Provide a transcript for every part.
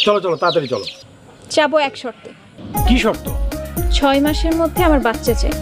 চলো চলো তাড়াতাড়ি চলো। যাবো এক শর্তে। কি শর্ত? 6 মাসের মধ্যে আমার বাচ্চা চাই,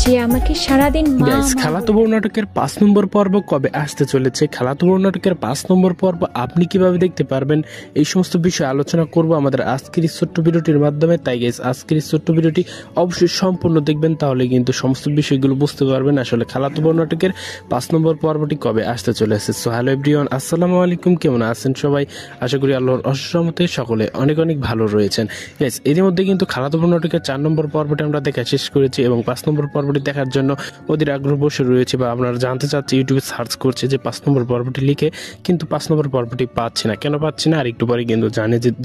যে আমাকে সারাদিন মা গাইস মা খালাতো বউ নাটকের 5 নম্বর পর্ব কবে আসতে চলেছে, খালাতো বউ নাটকের 5 নম্বর পর্ব আপনি কিভাবে দেখতে পারবেন, এই সমস্ত বিষয়ে আলোচনা করব আমাদের আজকের এই ছোট্ট ভিডিওটির মাধ্যমে। তাই গাইস আজকের এই ছোট্ট ভিডিওটি অবশ্যই সম্পূর্ণ দেখবেন, তাহলে কিন্তু সমস্ত বিষয়গুলো বুঝতে পারবেন আসলে খালাতো বউ নাটকের 5 নম্বর পর্বটি কবে আসতে চলেছে। সো হ্যালো এভরিওয়ান, আসসালামু আলাইকুম, কেমন আছেন সবাই? আশা করি আল্লাহর অশেষ রহমতে সকলে অনেক অনেক ভালো রয়েছেন। গাইস এর মধ্যে কিন্তু খালাতো বউ নাটকের 4 নম্বর পর্বটি আমরা দেখা শেষ করেছি এবং 5 নম্বর পর্বটি দেখার জন্য ওদের আগ্রহ বসে রয়েছে, বা আপনারা জানতে চাচ্ছি, ইউটিউবে সার্চ করছে যে 5 নম্বর পর্বটি লিখে, কিন্তু 5 নম্বর পর্বটি পাচ্ছি না। কেন পাচ্ছি না আর একটু পরে কিন্তু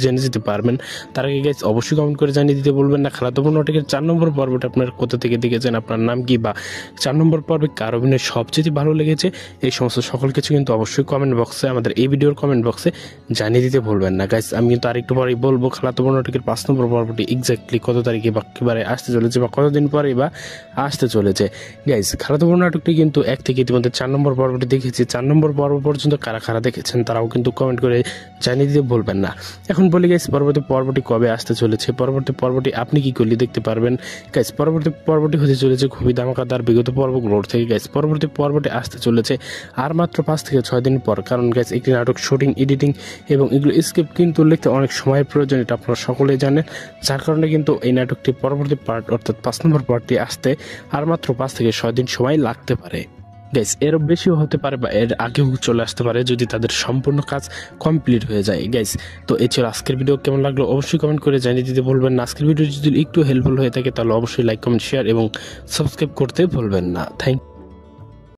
জেনে যেতে পারবেন। তার আগে গাইস অবশ্যই কমেন্ট করে জানিয়ে দিতে বলবেন না খালাতো বউ নাটকের 4 নম্বর পর্বটি আপনার কোথা থেকে দেখেছেন, আপনার নাম কি, বা 4 নম্বর পর্বে কার অভিনয় সবচেয়ে ভালো লেগেছে, এই সমস্ত সকল কিছু কিন্তু অবশ্যই কমেন্ট বক্সে, আমাদের এই ভিডিওর কমেন্ট বক্সে জানিয়ে দিতে ভুলবেন না। গাইস আমি কিন্তু আরেকটু পরেই বলবো খালাতো বউ নাটকের 5 নম্বর পর্বটি এক্স্যাক্টলি কত তারিখে বা কিবারে আসতে চলেছে, বা কতদিন পরে বা আসতে চলেছে। গাইস খালাতো বউ নাটকটি কিন্তু 1 থেকে ইতিমধ্যে 4 নম্বর পর্বটি দেখেছি। 4 নম্বর পর্ব পর্যন্ত কারা কারা দেখেছেন তারাও কিন্তু কমেন্ট করে জানিয়ে দিতে ভুলবেন না। এখন বলি গাইস পরবর্তী পর্বটি কবে আসতে চলেছে, পরবর্তী পর্বটি আপনি কি করলে দেখতে পারবেন। গাইস পরবর্তী পর্বটি হতে চলেছে খুবই ধামাকাদার বিগত পর্বগুলোর থেকে। গাইস পরবর্তী পর্বটি আসতে চলেছে আর মাত্র 5 থেকে 6 দিন পর, কারণ গাইস একটি নাটক শুটিং, এডিটিং এবং এগুলো স্ক্রিপ্ট কিন্তু লিখতে অনেক সময়ের প্রয়োজন, এটা আপনারা সকলেই জানেন। যার কারণে কিন্তু এই নাটকটি পরবর্তী পার্ট অর্থাৎ 5 নম্বর পার্টটি আসতে আর মাত্র 5 থেকে 6 দিন সময় লাগতে পারে। গাইস এরও বেশিও হতে পারে বা এর আগেও চলে আসতে পারে যদি তাদের সম্পূর্ণ কাজ কমপ্লিট হয়ে যায়। গাইস তো এই ছিল আজকের ভিডিও, কেমন লাগলো অবশ্যই কমেন্ট করে জানিয়ে দিতে ভুলবেন না। আজকের ভিডিও যদি একটু হেল্পফুল হয়ে থাকে তাহলে অবশ্যই লাইক, কমেন্ট, শেয়ার এবং সাবস্ক্রাইব করতে ভুলবেন না। থ্যাংক